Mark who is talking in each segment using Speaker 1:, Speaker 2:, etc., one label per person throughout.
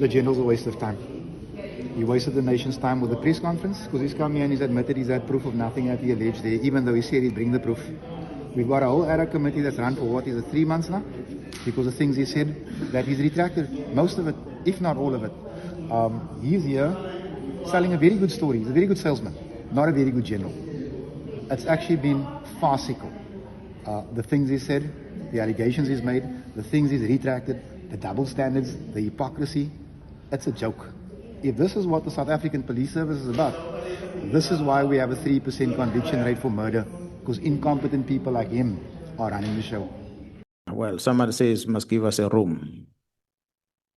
Speaker 1: the general's a waste of time. He wasted the nation's time with the press conference because he's come here and he's admitted he's had proof of nothing that he alleged there, even though he said he'd bring the proof. We've got a whole ARA committee that's run for what is it, 3 months now? Because of things he said that he's retracted most of it, if not all of it. He's here selling a very good story. He's a very good salesman, not a very good general. It's actually been farcical. The things he said, the allegations he's made, the things he's retracted, the double standards, the hypocrisy, it's a joke. If this is what the South African Police Service is about, this is why we have a 3% conviction rate for murder, because incompetent people like him are running the show.
Speaker 2: Well, someone says must give us a room.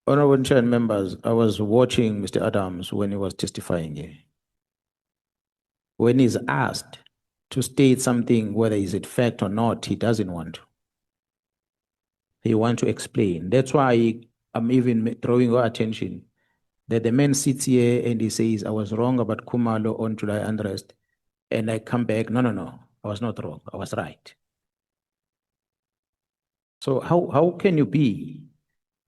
Speaker 2: Honorable Chair and members, I was watching Mr. Adams when he was testifying here. When he's asked to state something, whether is it fact or not, he doesn't want to. He wants to explain. That's why I'm even drawing your attention that the man sits here and he says, I was wrong about Khumalo on July unrest. And I come back, no, I was not wrong, I was right. So how can you be?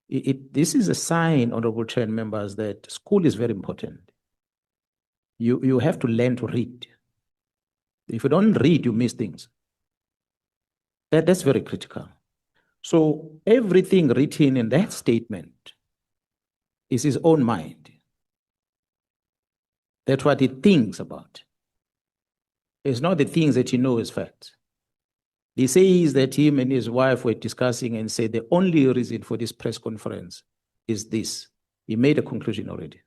Speaker 2: This is a sign, Honorable Chair and members, that school is very important. You have to learn to read. If you don't read, you miss things. That's very critical. So everything written in that statement is his own mind. That's what he thinks about. It's not the things that he knows as facts. He says that him and his wife were discussing and said the only reason for this press conference is this. He made a conclusion already.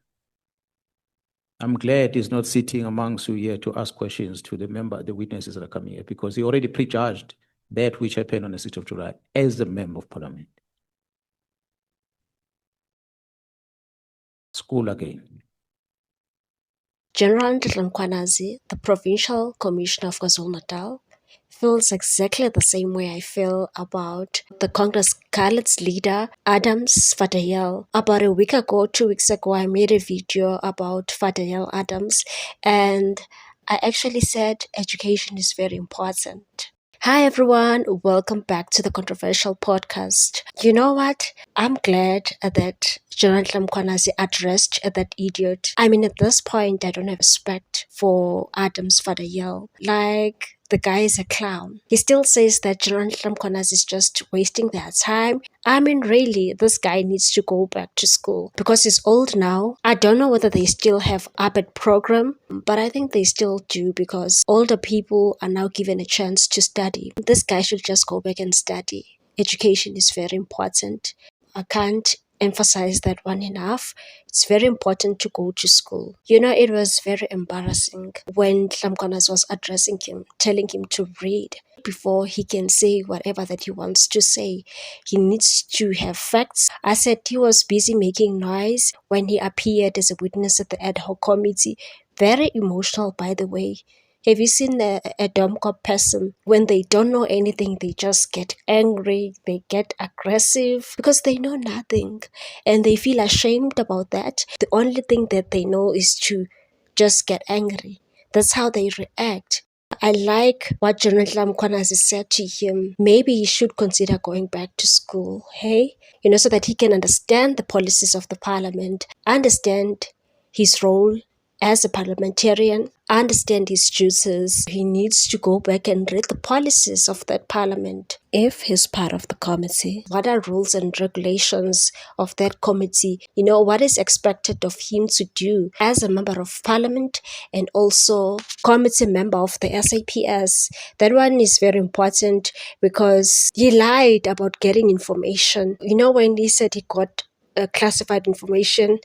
Speaker 2: I'm glad he's not sitting amongst you here to ask questions to the witnesses that are coming here, because he already prejudged that which happened on the 6th of July as a member of parliament. School again.
Speaker 3: General Ndlela Mkhwanazi, the Provincial Commissioner of KwaZulu-Natal, feels exactly the same way I feel about the Congress Scarlet's leader, Adams Fadayel. About a week ago, 2 weeks ago, I made a video about Fadayel Adams, and I actually said education is very important. Hi everyone, welcome back to the Controversial Podcast. You know what? I'm glad that General Ndlela Mkhwanazi addressed that idiot. I mean, at this point, I don't have respect for Adams Fadayel. Like, the guy is a clown. He still says that General Ndlela Mkhwanazi is just wasting their time. I mean, really, this guy needs to go back to school because he's old now. I don't know whether they still have ABET program, but I think they still do because older people are now given a chance to study. This guy should just go back and study. Education is very important. I can't emphasize that one enough. It's very important to go to school. You know, it was very embarrassing when Ndlela Mkhwanazi was addressing him, telling him to read before he can say whatever that he wants to say. He needs to have facts. I said he was busy making noise when he appeared as a witness at the ad hoc committee. Very emotional, by the way. Have you seen a DOMCOP person? When they don't know anything, they just get angry, they get aggressive because they know nothing and they feel ashamed about that. The only thing that they know is to just get angry. That's how they react. I like what General Ndlela Mkhwanazi said to him. Maybe he should consider going back to school, hey? You know, so that he can understand the policies of the parliament, understand his role as a parliamentarian, understand his duties. He needs to go back and read the policies of that parliament. If he's part of the committee, what are rules and regulations of that committee? You know, what is expected of him to do as a member of parliament and also committee member of the SAPS? That one is very important because he lied about getting information. You know, when he said he got classified information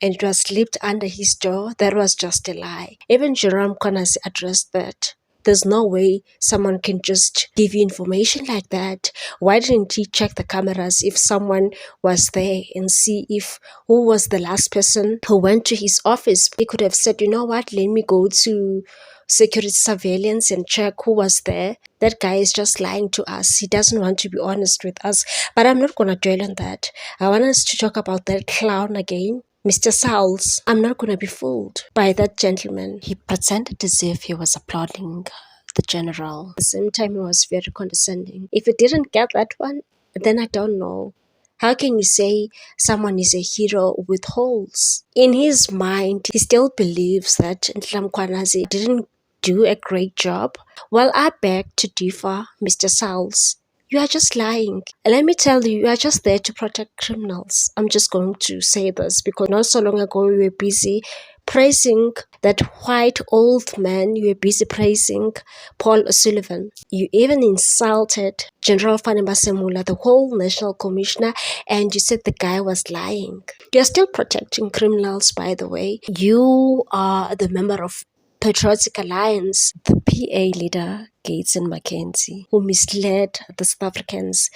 Speaker 3: and it was slipped under his door, that was just a lie. Even General Mkhwanazi addressed that. There's no way someone can just give you information like that. Why didn't he check the cameras if someone was there and see if who was the last person who went to his office? He could have said, you know what, let me go to security surveillance and check who was there. That guy is just lying to us. He doesn't want to be honest with us. But I'm not going to dwell on that. I want us to talk about that clown again. Mr. Sauls, I'm not going to be fooled by that gentleman. He pretended as if he was applauding the general. At the same time, he was very condescending. If he didn't get that one, then I don't know. How can you say someone is a hero with holes? In his mind, he still believes that Nhlanhla didn't do a great job. Well, I beg to differ, Mr. Sauls. You are just lying. Let me tell you, you are just there to protect criminals. I'm just going to say this because not so long ago you were busy praising that white old man. You were busy praising Paul O'Sullivan. You even insulted General Fanny Masemula, the whole national commissioner, and you said the guy was lying. You're still protecting criminals, by the way. You are the member of Patriotic Alliance, the PA leader, Gates and Mackenzie, who misled the South Africans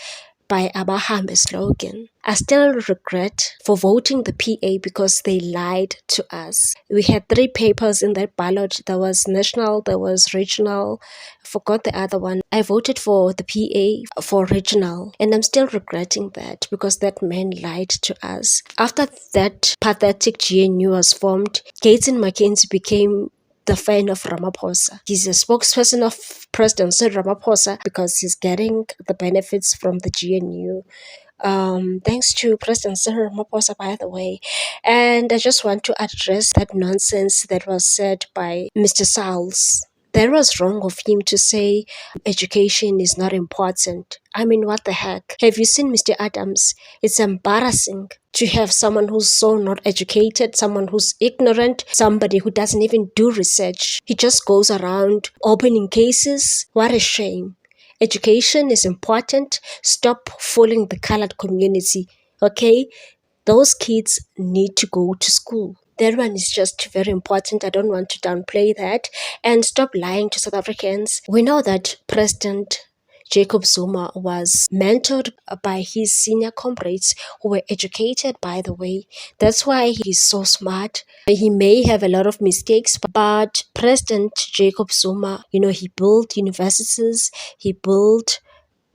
Speaker 3: by Abahambe slogan. I still regret for voting the PA because they lied to us. We had 3 papers in that ballot. There was national, there was regional. I forgot the other one. I voted for the PA for regional, and I'm still regretting that because that man lied to us. After that pathetic GNU was formed, Gates and Mackenzie became the fan of Ramaphosa. He's a spokesperson of President Cyril Ramaphosa because he's getting the benefits from the GNU. Thanks to President Cyril Ramaphosa, by the way. And I just want to address that nonsense that was said by Mr. Sauls. That was wrong of him to say education is not important. I mean, what the heck? Have you seen Mr. Adams? It's embarrassing to have someone who's so not educated, someone who's ignorant, somebody who doesn't even do research. He just goes around opening cases. What a shame. Education is important. Stop fooling the colored community, okay? Those kids need to go to school. That one is just very important. I don't want to downplay that. And stop lying to South Africans. We know that President Jacob Zuma was mentored by his senior comrades who were educated, by the way. That's why he's so smart. He may have a lot of mistakes, but President Jacob Zuma, he built universities, he built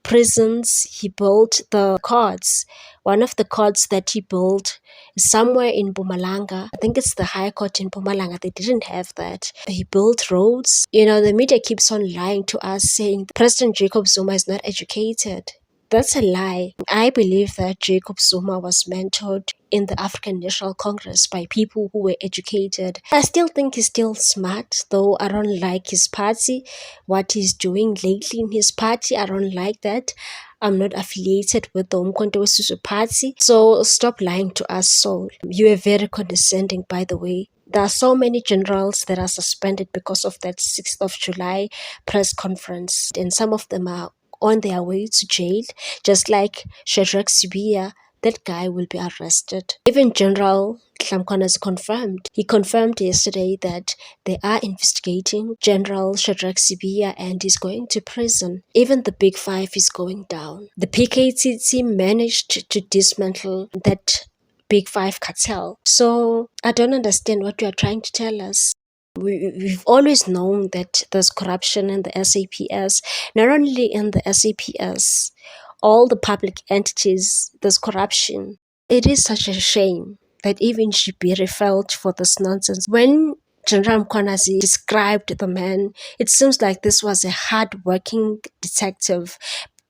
Speaker 3: prisons, he built the courts. One of the courts that he built is somewhere in Mpumalanga. I think it's the High Court in Mpumalanga. They didn't have that. He built roads. The media keeps on lying to us saying President Jacob Zuma is not educated. That's a lie. I believe that Jacob Zuma was mentored in the African National Congress by people who were educated. I still think he's still smart, though I don't like his party, what he's doing lately in his party. I don't like that. I'm not affiliated with the Umkhonto weSizwe party. So stop lying to us, Saul. You are very condescending, by the way. There are so many generals that are suspended because of that 6th of July press conference, and some of them are on their way to jail, just like Shadrack Sibiya. That guy will be arrested. Even General Nhlanhla has confirmed. He confirmed yesterday that they are investigating General Shadrack Sibiya and he's going to prison. Even the Big Five is going down. The PKTT managed to dismantle that Big Five cartel. So I don't understand what you are trying to tell us. We've always known that there's corruption in the SAPS, not only in the SAPS, all the public entities, there's corruption. It is such a shame that even Shibiri felt for this nonsense. When General Mkhwanazi described the man, it seems like this was a hard-working detective.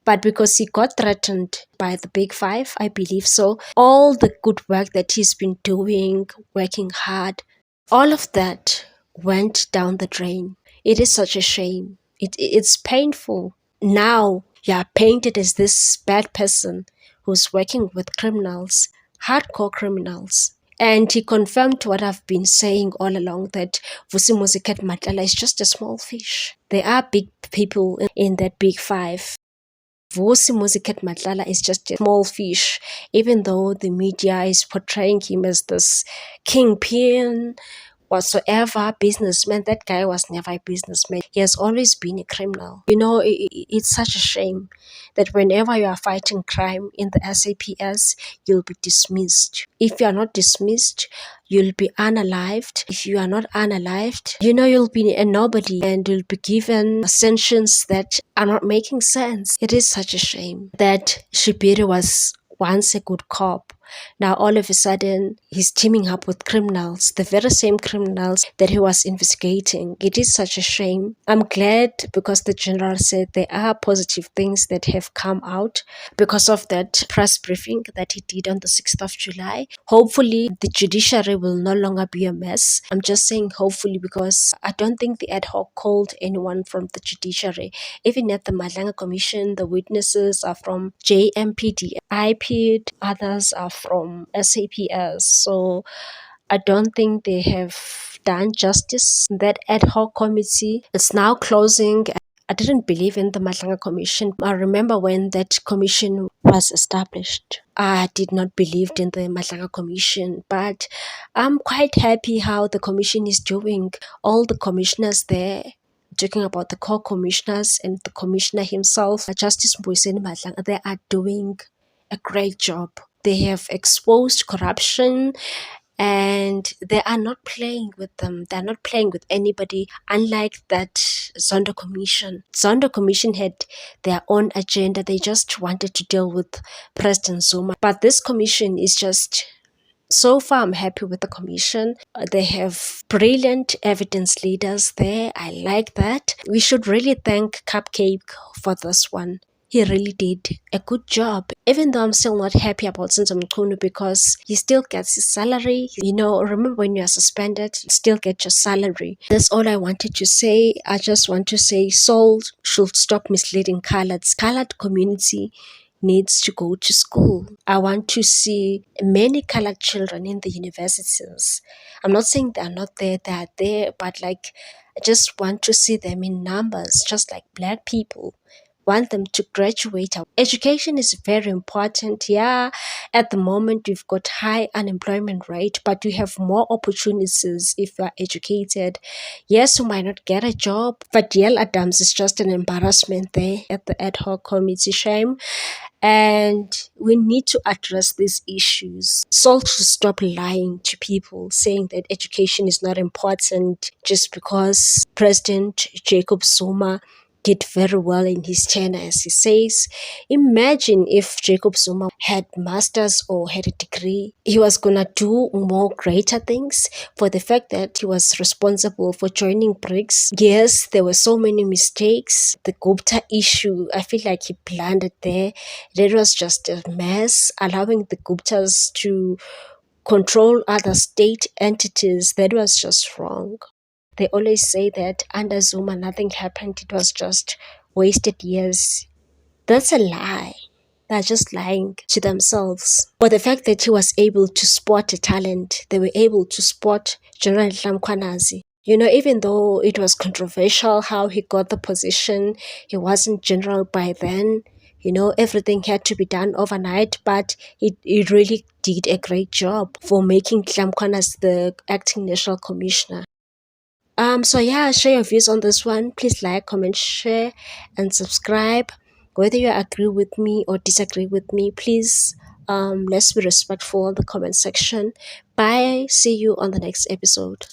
Speaker 3: But because he got threatened by the Big Five, I believe so, all the good work that he's been doing, working hard, all of that went down the drain. It is such a shame. It's painful. Now you are painted as this bad person who's working with criminals, hardcore criminals. And he confirmed what I've been saying all along, that Vusi Musiket Matlala is just a small fish. There are big people in that Big Five. Vusi Musiket Matlala is just a small fish, even though the media is portraying him as this kingpin, whatsoever, businessman. That guy was never a businessman. He has always been a criminal. It's such a shame that whenever you are fighting crime in the SAPS, you'll be dismissed. If you are not dismissed, you'll be unalived. If you are not unalived, you'll be a nobody and you'll be given sanctions that are not making sense. It is such a shame that Shibiri was once a good cop. Now all of a sudden he's teaming up with criminals, the very same criminals that he was investigating. It is such a shame. I'm glad because the general said there are positive things that have come out because of that press briefing that he did on the 6th of July. Hopefully the judiciary will no longer be a mess. I'm just saying hopefully because I don't think the ad hoc called anyone from the judiciary. Even at the Madlanga Commission, the witnesses are from JMPD, IPID, others are from SAPS. So I don't think they have done justice. That ad hoc committee is now closing. I didn't believe in the Madlanga Commission. I remember when that commission was established, I did not believe in the Madlanga Commission, but I'm quite happy how the commission is doing. All the commissioners there, talking about the core commissioners and the commissioner himself, Justice Mbuyiseni Madlanga, they are doing a great job. They have exposed corruption and they are not playing with them. They're not playing with anybody, unlike that Zondo Commission. Zondo Commission had their own agenda. They just wanted to deal with President Zuma. But this commission is just, so far I'm happy with the commission. They have brilliant evidence leaders there. I like that. We should really thank Cupcake for this one. He really did a good job. Even though I'm still not happy about Zinzo Mchunu because he still gets his salary. You know, remember when you are suspended, you still get your salary. That's all I wanted to say. I just want to say Saul should stop misleading colours. Coloured community needs to go to school. I want to see many colored children in the universities. I'm not saying they're not there, they're there, but like I just want to see them in numbers, just like black people. Want them to graduate. Education is very important. Yeah, at the moment we've got high unemployment rate, but you have more opportunities if you are educated. Yes, you might not get a job, but Yale Adams is just an embarrassment there at the ad hoc committee. Shame. And we need to address these issues. Saul should stop lying to people, saying that education is not important just because President Jacob Zuma did very well in his tenure, as he says. Imagine if Jacob Zuma had masters or had a degree. He was gonna do more greater things. For the fact that he was responsible for joining BRICS. Yes, there were so many mistakes. The Gupta issue, I feel like he blundered there. That was just a mess, allowing the Guptas to control other state entities. That was just wrong. They always say that under Zuma nothing happened, it was just wasted years. That's a lie. They're just lying to themselves. For the fact that he was able to spot a talent, they were able to spot General Dlamkwanazi. You know, even though it was controversial how he got the position, he wasn't general by then. You know, everything had to be done overnight, but he really did a great job for making Dlamkwanazi the acting national commissioner. So yeah, share your views on this one. Please like, comment, share, and subscribe. Whether you agree with me or disagree with me, please let's be respectful in the comment section. Bye. See you on the next episode.